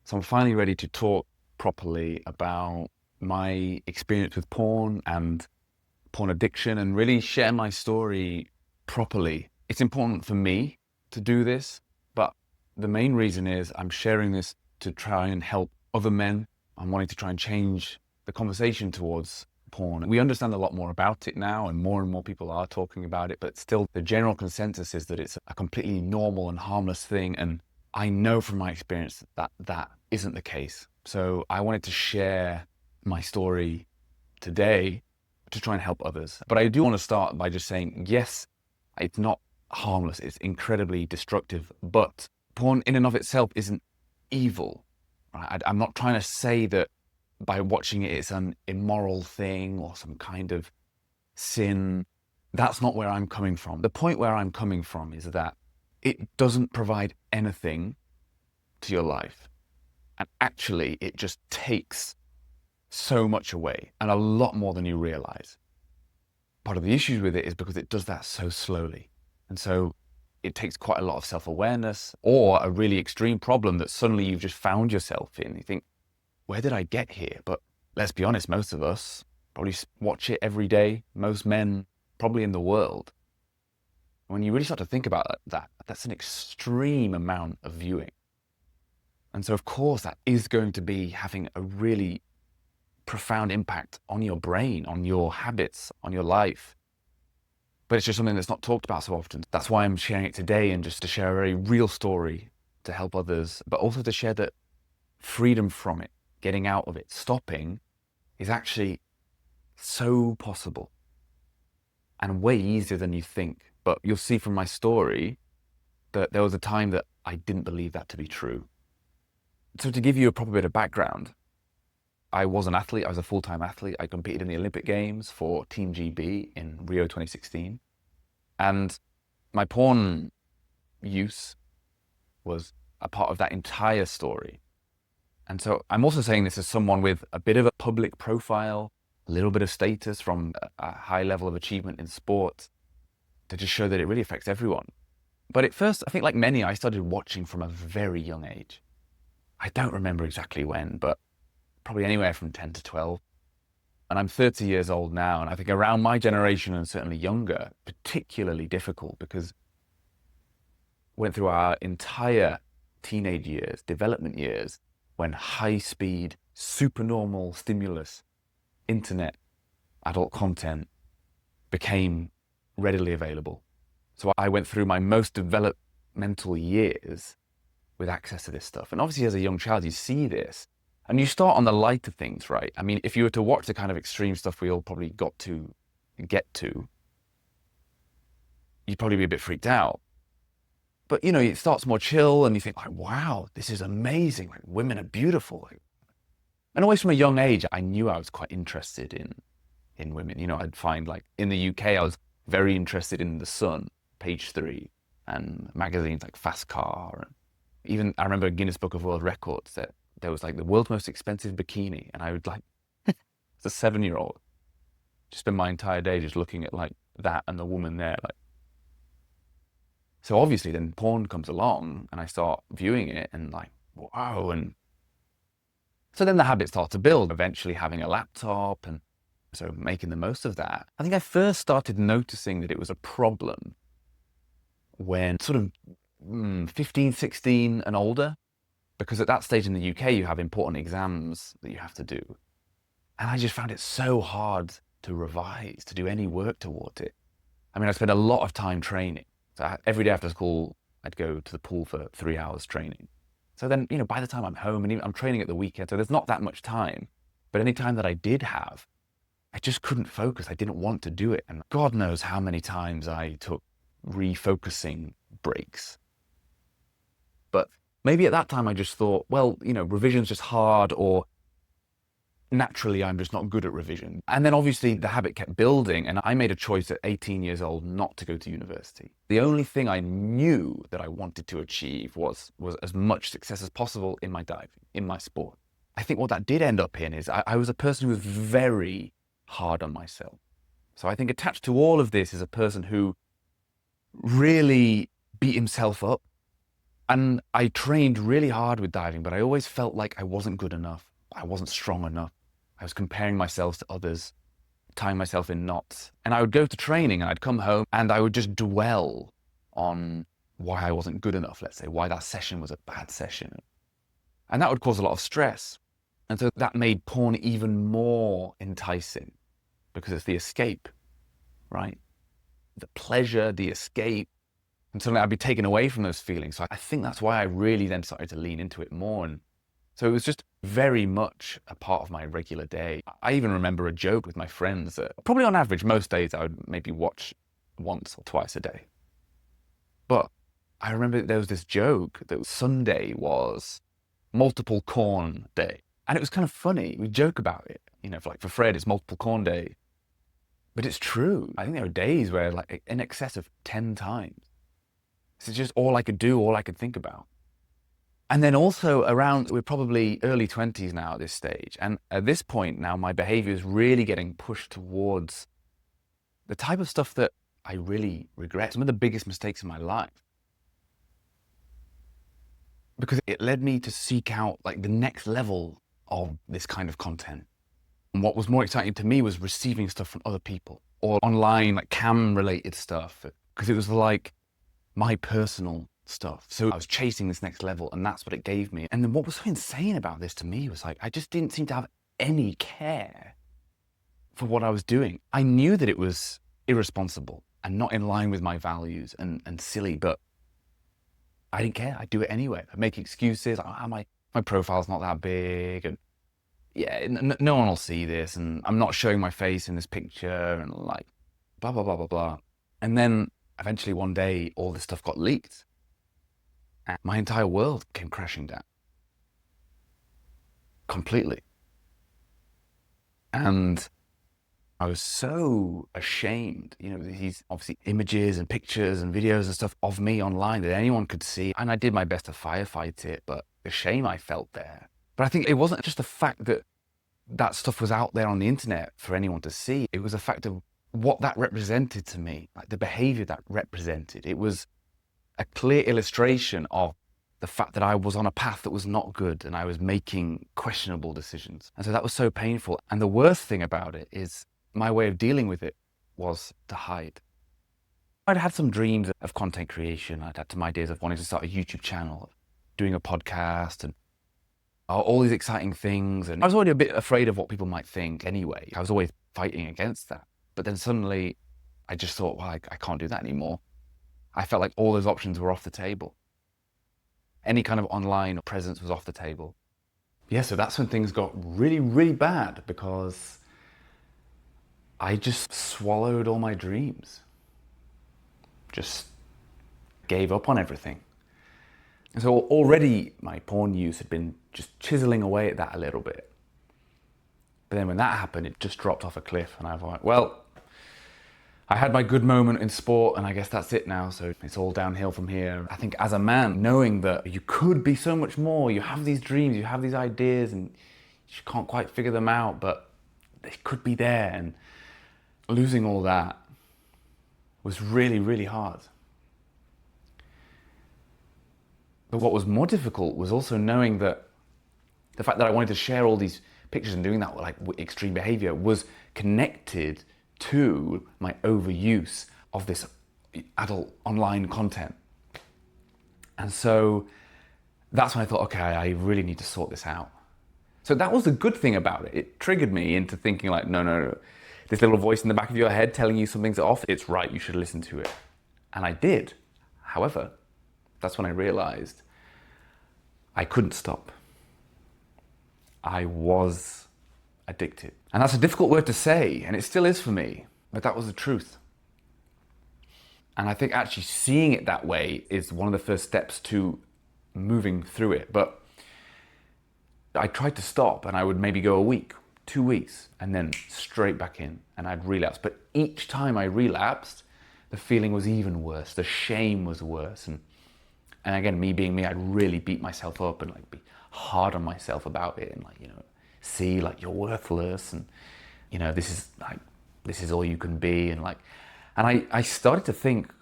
So I'm finally ready to talk properly about my experience with porn and porn addiction and really share my story properly. It's important for me to do this, but the main reason is I'm sharing this to try and help other men. I'm wanting to try and change the conversation towards porn. We understand a lot more about it now and more people are talking about it, but still the general consensus is that it's a completely normal and harmless thing. And I know from my experience that that isn't the case. So I wanted to share my story today to try and help others. But I do want to start by just saying, yes, it's not harmless. It's incredibly destructive, but porn in and of itself isn't evil. Right? I'm not trying to say that by watching it, it's an immoral thing or some kind of sin. That's not where I'm coming from. The point where I'm coming from is that it doesn't provide anything to your life. And actually, it just takes so much away and a lot more than you realize. Part of the issues with it is because it does that so slowly. And so it takes quite a lot of self-awareness or a really extreme problem that suddenly you've just found yourself in. You think, where did I get here? But let's be honest, most of us probably watch it every day. Most men probably in the world. When you really start to think about that's an extreme amount of viewing. And so, of course, that is going to be having a really profound impact on your brain, on your habits, on your life. But it's just something that's not talked about so often. That's why I'm sharing it today, and just to share a very real story to help others, but also to share that freedom from it, getting out of it, stopping is actually so possible and way easier than you think. But you'll see from my story that there was a time that I didn't believe that to be true. So to give you a proper bit of background, I was an athlete. I was a full-time athlete. I competed in the Olympic Games for Team GB in Rio 2016. And my porn use was a part of that entire story. And so I'm also saying this as someone with a bit of a public profile, a little bit of status from a high level of achievement in sport, to just show that it really affects everyone. But at first, I think like many, I started watching from a very young age. I don't remember exactly when, but probably anywhere from 10 to 12. And I'm 30 years old now. And I think around my generation and certainly younger, particularly difficult because went through our entire teenage years, development years, when high speed, supernormal stimulus, internet, adult content became readily available. So I went through my most developmental years with access to this stuff. And obviously as a young child, you see this and you start on the lighter things, right? I mean, if you were to watch the kind of extreme stuff we all probably get to, you'd probably be a bit freaked out. But, you know, it starts more chill and you think like, wow, this is amazing. Like, women are beautiful. And always from a young age, I knew I was quite interested in women. You know, I'd find like in the UK, I was very interested in The Sun, Page 3, and magazines like Fast Car. And even I remember Guinness Book of World Records that there was like the world's most expensive bikini. And I would like, as a 7-year-old, just spend my entire day just looking at like that and the woman there. Like, so obviously then porn comes along and I start viewing it and like, wow. And so then the habit starts to build, eventually having a laptop and so making the most of that. I think I first started noticing that it was a problem when sort of 15, 16 and older, because at that stage in the UK, you have important exams that you have to do. And I just found it so hard to revise, to do any work toward it. I mean, I spent a lot of time training. So every day after school, I'd go to the pool for 3 hours training. So then, you know, by the time I'm home and even I'm training at the weekend, so there's not that much time. But any time that I did have, I just couldn't focus. I didn't want to do it. And God knows how many times I took refocusing breaks. But maybe at that time I just thought, well, you know, revision's just hard, or naturally I'm just not good at revision. And then obviously the habit kept building and I made a choice at 18 years old not to go to university. The only thing I knew that I wanted to achieve was as much success as possible in my diving, in my sport. I think what that did end up in is I was a person who was very hard on myself. So I think attached to all of this is a person who really beat himself up And I trained really hard with diving, but I always felt like I wasn't good enough. I wasn't strong enough. I was comparing myself to others, tying myself in knots. And I would go to training and I'd come home and I would just dwell on why I wasn't good enough, let's say, why that session was a bad session. And that would cause a lot of stress. And so that made porn even more enticing because it's the escape, right? The pleasure, the escape. And suddenly I'd be taken away from those feelings. So I think that's why I really then started to lean into it more. And so it was just very much a part of my regular day. I even remember a joke with my friends that probably on average, most days I would maybe watch once or twice a day. But I remember there was this joke that Sunday was multiple corn day. And it was kind of funny. We joke about it. You know, for Fred, it's multiple corn day. But it's true. I think there were days where like in excess of 10 times. This is just all I could do, all I could think about. And then also we're probably early 20s now at this stage. And at this point now, my behavior is really getting pushed towards the type of stuff that I really regret. Some of the biggest mistakes in my life. Because it led me to seek out like the next level of this kind of content. And what was more exciting to me was receiving stuff from other people or online, like cam related stuff. Because it was like my personal stuff. So I was chasing this next level and that's what it gave me. And then what was so insane about this to me was like, I just didn't seem to have any care for what I was doing. I knew that it was irresponsible and not in line with my values and silly, but I didn't care. I'd do it anyway. I'd make excuses. My profile's not that big. And yeah, no one will see this. And I'm not showing my face in this picture and like blah, blah, blah, blah, blah. And then eventually one day, all this stuff got leaked. And my entire world came crashing down. Completely. And I was so ashamed. You know, these obviously images and pictures and videos and stuff of me online that anyone could see. And I did my best to firefight it, but the shame I felt there. But I think it wasn't just the fact that that stuff was out there on the internet for anyone to see. It was a fact of what that represented to me, like the behavior that represented. It was a clear illustration of the fact that I was on a path that was not good and I was making questionable decisions. And so that was so painful. And the worst thing about it is my way of dealing with it was to hide. I'd had some dreams of content creation. I'd had some ideas of wanting to start a YouTube channel, doing a podcast, and all these exciting things. And I was already a bit afraid of what people might think anyway. I was always fighting against that. But then suddenly I just thought, well, I can't do that anymore. I felt like all those options were off the table. Any kind of online presence was off the table. Yeah, so that's when things got really, really bad because I just swallowed all my dreams. Just gave up on everything. And so already my porn use had been just chiseling away at that a little bit. But then when that happened, it just dropped off a cliff and I was like, well, I had my good moment in sport and I guess that's it now. So it's all downhill from here. I think as a man, knowing that you could be so much more, you have these dreams, you have these ideas and you can't quite figure them out, but they could be there. And losing all that was really, really hard. But what was more difficult was also knowing that the fact that I wanted to share all these pictures and doing that like extreme behavior was connected to my overuse of this adult online content. And so that's when I thought, okay, I really need to sort this out. So that was the good thing about it. It triggered me into thinking like, no. This little voice in the back of your head telling you something's off, it's right, you should listen to it. And I did. However, that's when I realized I couldn't stop. I was addicted. And that's a difficult word to say, and it still is for me, but that was the truth. And I think actually seeing it that way is one of the first steps to moving through it. But I tried to stop and I would maybe go a week, 2 weeks, and then straight back in and I'd relapse. But each time I relapsed, the feeling was even worse. The shame was worse. And again, me being me, I'd really beat myself up and like be hard on myself about it and like, you know, see like you're worthless and, you know, this is all you can be. And like, and I started to think,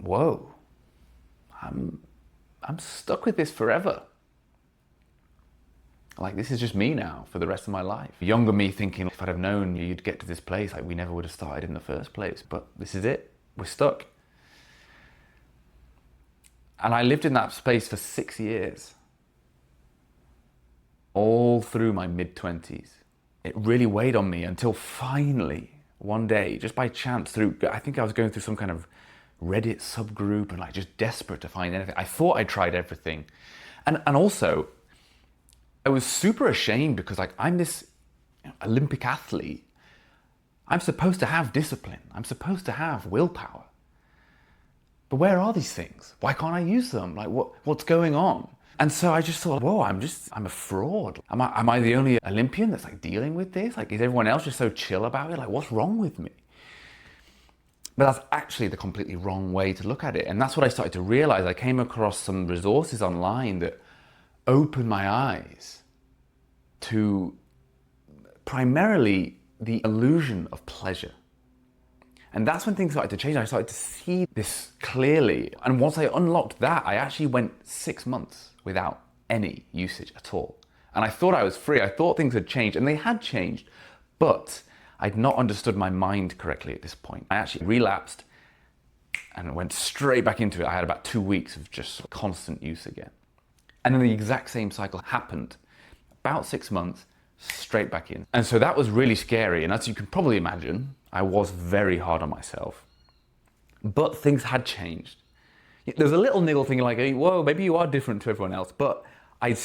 whoa, I'm stuck with this forever. Like, this is just me now for the rest of my life. Younger me thinking, if I'd have known you'd get to this place, like we never would have started in the first place. But this is it. We're stuck. And I lived in that space for 6 years. All through my mid-20s. It really weighed on me until finally, one day, just by chance, I think I was going through some kind of Reddit subgroup and like just desperate to find anything. I thought I tried everything. And also, I was super ashamed because like I'm this Olympic athlete. I'm supposed to have discipline. I'm supposed to have willpower. But where are these things? Why can't I use them? Like what's going on? And so I just thought, whoa, I'm a fraud. Am I the only Olympian that's like dealing with this? Like, is everyone else just so chill about it? Like, what's wrong with me? But that's actually the completely wrong way to look at it. And that's what I started to realize. I came across some resources online that opened my eyes to primarily the illusion of pleasure. And that's when things started to change. I started to see this clearly. And once I unlocked that, I actually went 6 months without any usage at all. And I thought I was free. I thought things had changed, and they had changed, but I'd not understood my mind correctly at this point. I actually relapsed and went straight back into it. I had about 2 weeks of just constant use again. And then the exact same cycle happened. About 6 months, straight back in. And so that was really scary. And as you can probably imagine, I was very hard on myself. But things had changed. There's a little niggle thing like, whoa, maybe you are different to everyone else. But I'd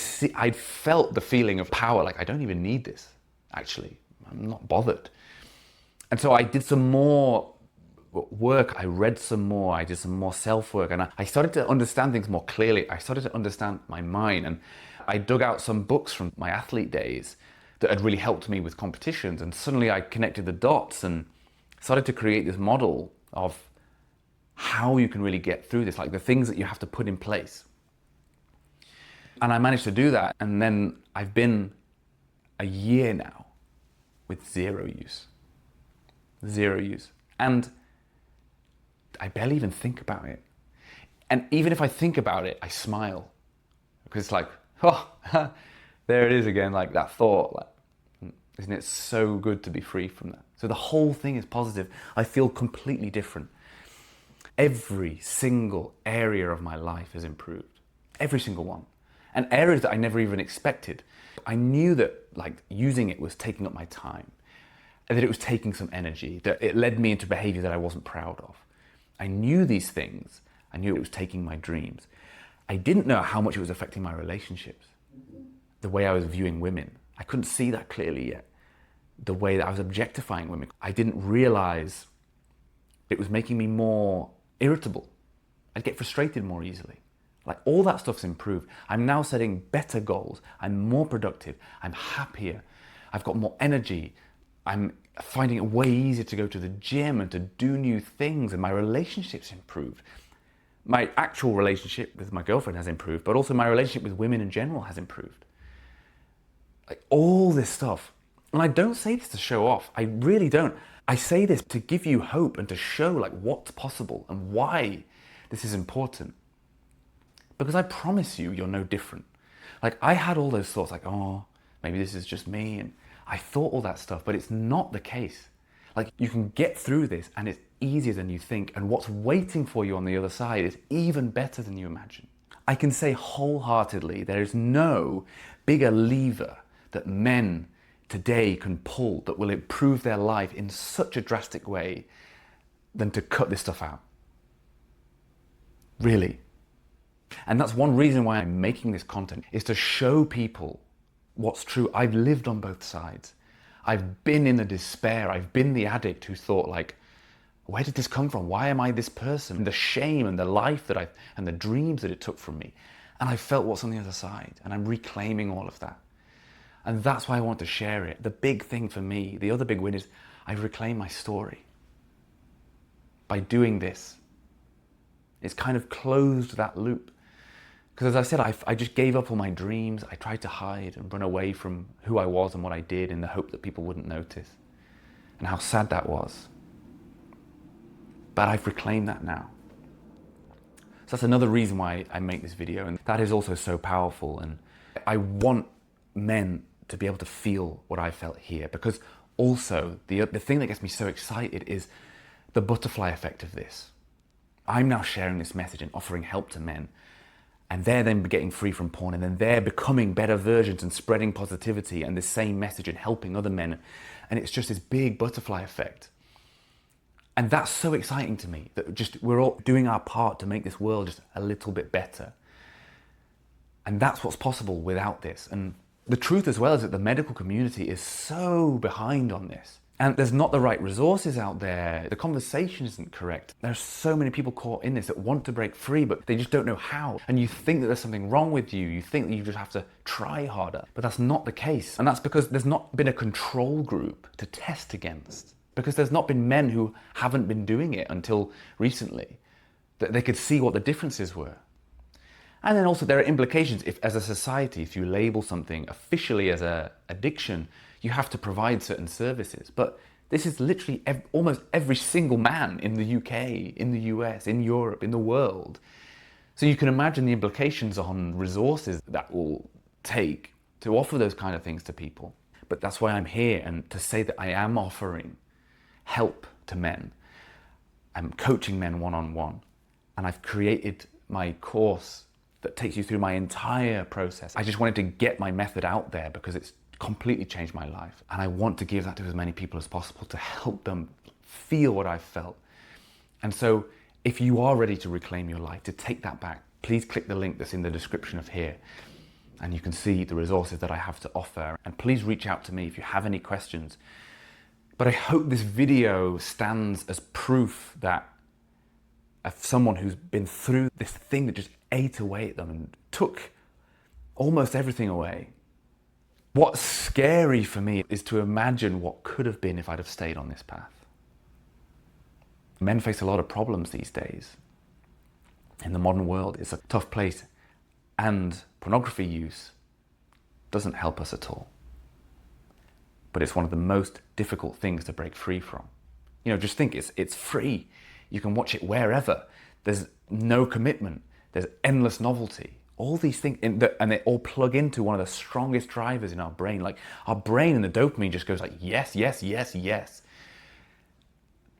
felt the feeling of power, like I don't even need this, actually. I'm not bothered. And so I did some more work, I read some more, I did some more self-work, and I started to understand things more clearly. I started to understand my mind, and I dug out some books from my athlete days that had really helped me with competitions, and suddenly I connected the dots and started to create this model of how you can really get through this, like the things that you have to put in place. And I managed to do that, and then I've been a year now with zero use. Zero use. And I barely even think about it. And even if I think about it, I smile. Because it's like, oh, there it is again, like that thought. Like, isn't it so good to be free from that? So the whole thing is positive. I feel completely different. Every single area of my life has improved. Every single one. And areas that I never even expected. I knew that like using it was taking up my time. And that it was taking some energy. That it led me into behavior that I wasn't proud of. I knew these things. I knew it was taking my dreams. I didn't know how much it was affecting my relationships. The way I was viewing women. I couldn't see that clearly yet. The way that I was objectifying women. I didn't realize it was making me more irritable. I'd get frustrated more easily. Like all that stuff's improved. I'm now setting better goals. I'm more productive. I'm happier. I've got more energy. I'm finding it way easier to go to the gym and to do new things, and my relationships improved. My actual relationship with my girlfriend has improved, but also my relationship with women in general has improved. Like all this stuff. And I don't say this to show off. I really don't. I say this to give you hope and to show like what's possible and why this is important. Because I promise you, you're no different. Like I had all those thoughts like, oh, maybe this is just me. And I thought all that stuff, but it's not the case. Like you can get through this and it's easier than you think. And what's waiting for you on the other side is even better than you imagine. I can say wholeheartedly, there is no bigger lever that men today can pull that will improve their life in such a drastic way than to cut this stuff out. Really. And that's one reason why I'm making this content, is to show people what's true. I've lived on both sides. I've been in the despair. I've been the addict who thought like, where did this come from? Why am I this person? The shame and the life that and the dreams that it took from me. And I felt what's on the other side, and I'm reclaiming all of that. And that's why I want to share it. The big thing for me, the other big win is I've reclaimed my story. By doing this, it's kind of closed that loop. Because as I said, I just gave up all my dreams. I tried to hide and run away from who I was and what I did in the hope that people wouldn't notice. And how sad that was. But I've reclaimed that now. So that's another reason why I make this video, and that is also so powerful. And I want men to be able to feel what I felt here, because also the thing that gets me so excited is the butterfly effect of this. I'm now sharing this message and offering help to men, and they're then getting free from porn, and then they're becoming better versions and spreading positivity and the same message and helping other men. And it's just this big butterfly effect. And that's so exciting to me, that just we're all doing our part to make this world just a little bit better. And that's what's possible without this. And the truth as well is that the medical community is so behind on this. And there's not the right resources out there. The conversation isn't correct. There's so many people caught in this that want to break free, but they just don't know how. And you think that there's something wrong with you. You think that you just have to try harder. But that's not the case. And that's because there's not been a control group to test against. Because there's not been men who haven't been doing it until recently, that they could see what the differences were. And then also there are implications. If, as a society, if you label something officially as an addiction, you have to provide certain services. But this is literally almost every single man in the UK, in the US, in Europe, in the world. So you can imagine the implications on resources that will take to offer those kind of things to people. But that's why I'm here, and to say that I am offering help to men. I'm coaching men one-on-one, and I've created my course that takes you through my entire process. I just wanted to get my method out there because it's completely changed my life. And I want to give that to as many people as possible to help them feel what I've felt. And so if you are ready to reclaim your life, to take that back, please click the link that's in the description of here. And you can see the resources that I have to offer. And please reach out to me if you have any questions. But I hope this video stands as proof that of someone who's been through this thing that just ate away at them and took almost everything away. What's scary for me is to imagine what could have been if I'd have stayed on this path. Men face a lot of problems these days. In the modern world, it's a tough place, and pornography use doesn't help us at all. But it's one of the most difficult things to break free from. You know, just think, it's free. You can watch it wherever. There's no commitment. There's endless novelty. All these things, and they all plug into one of the strongest drivers in our brain. Like, our brain and the dopamine just goes like, yes, yes, yes, yes.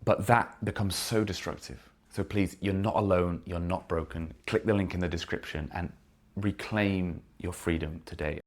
But that becomes so destructive. So please, you're not alone. You're not broken. Click the link in the description and reclaim your freedom today.